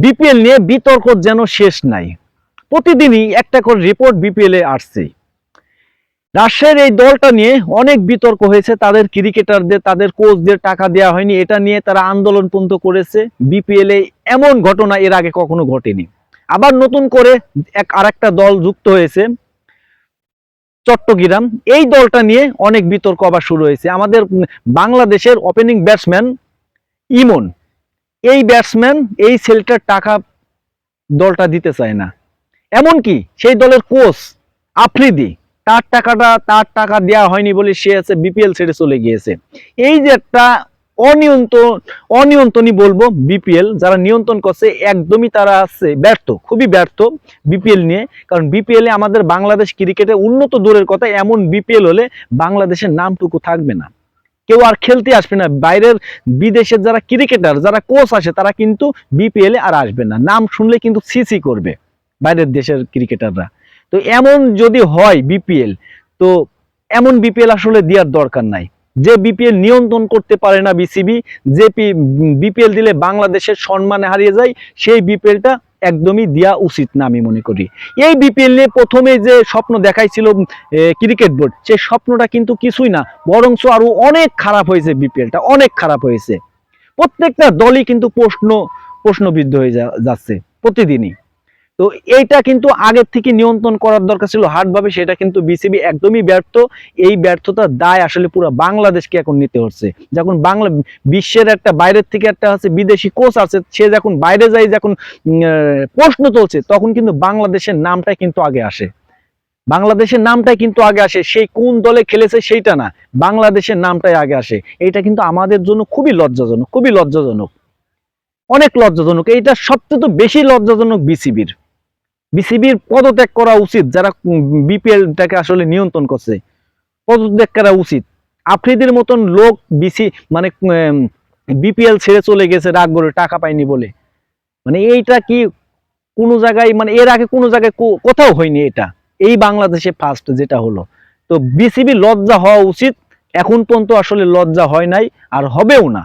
BPL নিয়ে বিতর্ক যেন শেষ নাই। প্রতিদিনই একটা করে রিপোর্ট বিপিএল এ আসছে। রাজশাহীর এই দলটা নিয়ে অনেক বিতর্ক হয়েছে, তাদের ক্রিকেটারদের, তাদের কোচদের টাকা দেওয়া হয়নি, এটা নিয়ে তারা আন্দোলন পর্যন্ত করেছে। বিপিএল এ এমন ঘটনা এর আগে কখনো ঘটেনি। আবার নতুন করে আরেকটা দল যুক্ত হয়েছে, চট্টগ্রাম। এই দলটা নিয়ে অনেক বিতর্ক আবার শুরু হয়েছে। আমাদের বাংলাদেশের ওপেনিং ব্যাটসম্যান ইমন, এই ব্যাটসম্যান এই ছেলেটার টাকা দলটা দিতে চায় না। এমনকি সেই দলের কোচ আফ্রিদি, তার টাকা দেওয়া হয়নি বলে সে আছে বিপিএল ছেড়ে চলে গিয়েছে। এই যে একটা অনিয়ন্ত্রণই বলবো বিপিএল, যারা নিয়ন্ত্রণ করছে একদমই তারা আছে ব্যর্থ, খুবই ব্যর্থ বিপিএল নিয়ে। কারণ বিপিএল এ আমাদের বাংলাদেশ ক্রিকেটে উন্নত দূরের কথা, এমন বিপিএল হলে বাংলাদেশের নামটুকু থাকবে না, কেউ আর খেলতে আসবে না। বাইরের বিদেশের যারা ক্রিকেটার, যারা কোচ আসে, তারা কিন্তু বিপিএল এ আর আসবে না, নাম শুনলে কিন্তু সিসি করবে বাইরের দেশের ক্রিকেটাররা। তো এমন যদি হয় বিপিএল, তো এমন বিপিএল আসলে দেওয়ার দরকার নাই। যে বিপিএল নিয়ন্ত্রণ করতে পারে না বিসিবি, যে বিপিএল দিলে বাংলাদেশের সম্মানে হারিয়ে যায়, সেই বিপিএলটা একদমই দেওয়া উচিত না আমি মনে করি। এই বিপিএল নিয়ে প্রথমে যে স্বপ্ন দেখাইছিল ক্রিকেট বোর্ড, সেই স্বপ্নটা কিন্তু কিছুই না, বরঞ্চ আরো অনেক খারাপ হয়েছে। বিপিএলটা অনেক খারাপ হয়েছে। প্রত্যেকটা দলই কিন্তু প্রশ্নবিদ্ধ হয়ে যাচ্ছে প্রতিদিনই। তো এইটা কিন্তু আগের থেকে নিয়ন্ত্রণ করার দরকার ছিল হার্ডভাবে, সেটা কিন্তু বিসিবি একদমই ব্যর্থ। এই ব্যর্থতার দায় আসলে পুরো বাংলাদেশকে এখন নিতে হচ্ছে। যখন বিশ্বের একটা বাইরের থেকে একটা আছে বিদেশি কোচ আছে, সে যখন বাইরে যায়, যখন প্রশ্ন চলছে, তখন কিন্তু বাংলাদেশের নামটাই কিন্তু আগে আসে। বাংলাদেশের নামটাই কিন্তু আগে আসে, সেই কোন দলে খেলেছে সেইটা না, বাংলাদেশের নামটাই আগে আসে। এটা কিন্তু আমাদের জন্য খুবই লজ্জাজনক, খুবই লজ্জাজনক, অনেক লজ্জাজনক। এইটা সবচেয়ে বেশি লজ্জাজনক বিসিবির পদত্যাগ করা উচিত। যারা বিপিএলটাকে আসলে নিয়ন্ত্রণ করছে, পদত্যাগ করা উচিত। আফ্রিদির মতন লোক মানে বিপিএল ছেড়ে চলে গেছে রাগ করে টাকা পায়নি বলে। মানে এইটা কি কোনো জায়গায়, মানে এর আগে কোনো জায়গায় কোথাও হয়নি এটা, এই বাংলাদেশে ফার্স্ট যেটা হলো। তো বিসিবি লজ্জা হওয়া উচিত, এখন পর্যন্ত আসলে লজ্জা হয় নাই, আর হবেও না।